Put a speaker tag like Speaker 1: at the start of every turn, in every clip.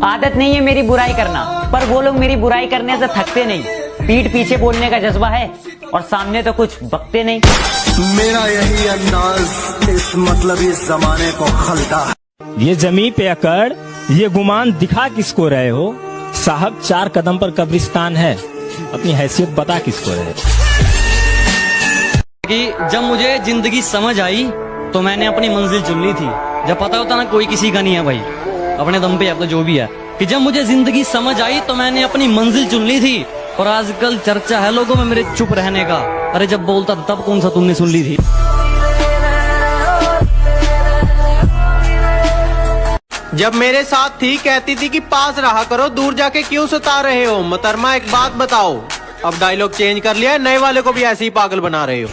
Speaker 1: आदत नहीं है मेरी बुराई करना, पर वो लोग मेरी बुराई करने से थकते नहीं। पीठ पीछे बोलने का जज्बा है और सामने तो कुछ बकते नहीं।
Speaker 2: मेरा यही अंदाज इस मतलब इस जमाने को खलता है।
Speaker 3: ये जमीन पे अकड़, ये गुमान दिखा किसको रहे हो? साहब 4 कदम पर कब्रिस्तान है, अपनी हैसियत बता किसको रहे?
Speaker 4: कि जब मुझे जिंदगी समझ आई तो मैंने अपनी मंजिल चुन ली थी। जब पता होता ना कोई किसी का नहीं है भाई, अपने दम पे अब तो जो भी है, कि जब मुझे जिंदगी समझ आई तो मैंने अपनी मंजिल चुन ली थी। और आजकल चर्चा है लोगों में मेरे चुप रहने का। अरे जब बोलता था तब कौन सा तुमने सुन ली थी?
Speaker 5: जब मेरे साथ थी कहती थी कि पास रहा करो, दूर जाके क्यों सता रहे हो? मोहतरमा एक बात बताओ, अब डायलॉग चेंज कर लिया, नए वाले को भी ऐसे ही पागल बना रहे हो।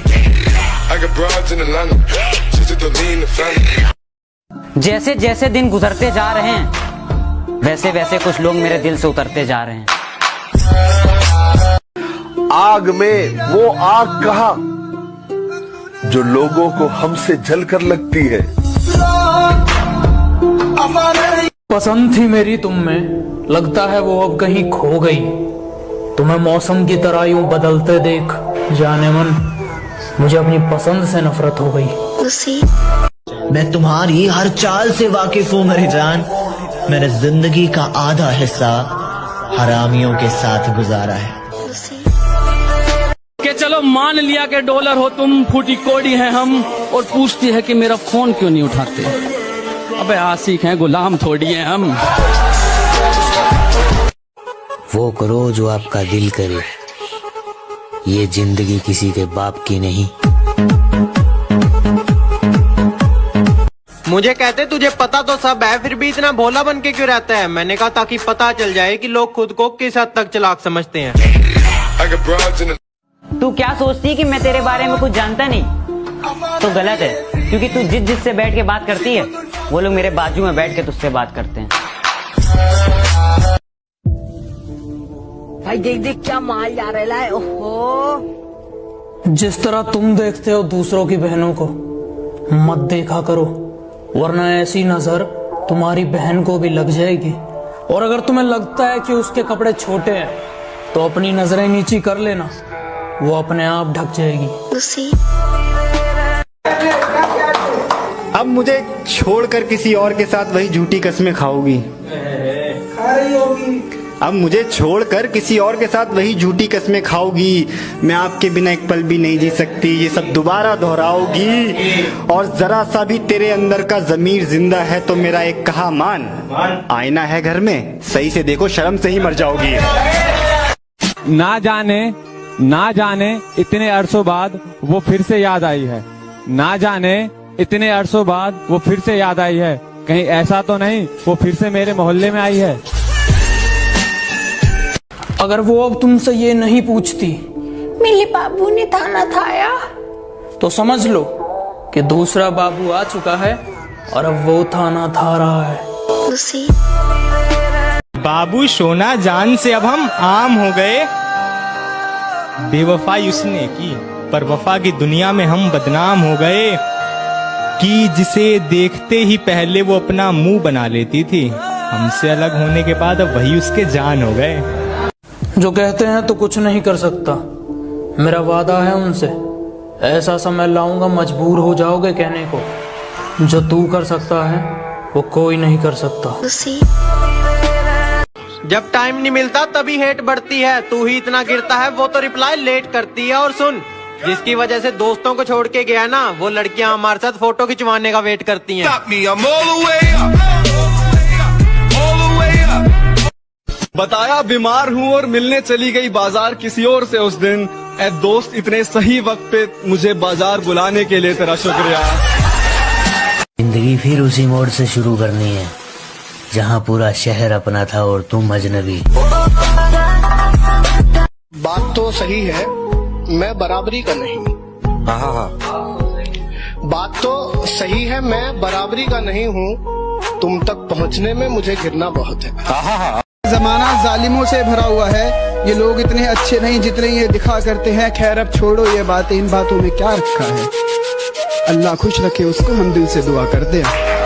Speaker 1: जैसे जैसे दिन गुजरते जा रहे हैं वैसे वैसे कुछ लोग मेरे दिल से उतरते जा रहे हैं।
Speaker 2: आग में वो आग कहा जो लोगों को हमसे जलकर लगती है।
Speaker 6: पसंद थी मेरी तुम में, लगता है वो अब कहीं खो गई। तुम्हें मौसम की तरह यूं बदलते देख जाने मन, मुझे अपनी पसंद से नफरत हो गई।
Speaker 7: मैं तुम्हारी हर चाल से वाकिफ हूँ मेरी जान, मैंने जिंदगी का आधा हिस्सा हरामियों के साथ गुजारा है।
Speaker 4: कि चलो मान लिया कि डॉलर हो तुम, फूटी कोड़ी है हम, और पूछती है कि मेरा फोन क्यों नहीं उठाते। अबे आशिक हैं, गुलाम थोड़ी हैं हम।
Speaker 7: वो करो जो आपका दिल करे, ये जिंदगी किसी के बाप की नहीं।
Speaker 5: मुझे कहते तुझे पता तो सब है, फिर भी इतना भोला बन के क्यों रहता है? मैंने कहा ताकि पता चल जाए कि लोग खुद को किस हद तक चालाक समझते हैं।
Speaker 1: तू क्या सोचती कि मैं तेरे बारे में कुछ जानता नहीं? तो गलत है, क्योंकि तू जिससे बैठ के बात करती है वो लोग मेरे बाजू में बैठ के तुझसे बात करते हैं।
Speaker 8: भाई देख देख क्या माल जा रहा है। ओहो,
Speaker 6: जिस तरह तुम देखते हो दूसरों की बहनों को, मत देखा करो, वरना ऐसी नजर तुम्हारी बहन को भी लग जाएगी। और अगर तुम्हें लगता है कि उसके कपड़े छोटे हैं तो अपनी नजरें नीची कर लेना, वो अपने आप ढक जाएगी।
Speaker 9: अब मुझे छोड़कर किसी और के साथ वही झूठी कस्में खाओगी। अब मुझे छोड़कर किसी और के साथ वही झूठी कस्में खाओगी। मैं आपके बिना एक पल भी नहीं जी सकती, ये सब दोबारा दोहराओगी। और जरा सा भी तेरे अंदर का जमीर जिंदा है तो मेरा एक कहा मान, आईना है घर में, सही से देखो, शर्म से ही मर जाओगी।
Speaker 3: ना जाने इतने अरसों बाद वो फिर से याद आई है। ना जाने इतने अरसों बाद वो फिर से याद आई है। कहीं ऐसा तो नहीं वो फिर से मेरे मोहल्ले में आई है?
Speaker 6: अगर वो अब तुमसे ये नहीं पूछती
Speaker 8: मेरे बाबू ने थाना थाया,
Speaker 6: तो समझ लो कि दूसरा बाबू आ चुका है और अब वो थाना था रहा है।
Speaker 9: बाबू सोना जान से अब हम आम हो गए। बेवफाई उसने की, पर वफा की दुनिया में हम बदनाम हो गए। कि जिसे देखते ही पहले वो अपना मुंह बना लेती थी, हमसे अलग होने के बाद अब वही उसके जान हो गए।
Speaker 6: जो कहते हैं तो कुछ नहीं कर सकता, मेरा वादा है उनसे, ऐसा समय लाऊंगा मजबूर हो जाओगे कहने को, जो तू कर सकता है वो कोई नहीं कर सकता।
Speaker 5: जब टाइम नहीं मिलता तभी हेट बढ़ती है, तू ही इतना गिरता है वो तो रिप्लाई लेट करती है। और सुन, जिसकी वजह से दोस्तों को छोड़ के गया ना, वो लड़कियां हमारे साथ फोटो खिंचवाने का वेट करती हैं।
Speaker 10: बताया बीमार हूँ और मिलने चली गई बाजार किसी और से उस दिन। ए दोस्त, इतने सही वक्त पे मुझे बाजार बुलाने के लिए तेरा शुक्रिया।
Speaker 7: जिंदगी फिर उसी मोड़ से शुरू करनी है जहाँ पूरा शहर अपना था और तुम अजनबी।
Speaker 2: बात तो सही है, मैं बराबरी का नहीं। बात तो सही है, मैं बराबरी का नहीं हूँ। तुम तक पहुँचने में मुझे गिरना बहुत है।
Speaker 11: जमाना जालिमों से भरा हुआ है, ये लोग इतने अच्छे नहीं जितने ये दिखा करते हैं। खैर अब छोड़ो ये बातें, इन बातों में क्या रखा है। अल्लाह खुश रखे उसको, हम दिल से दुआ करते हैं।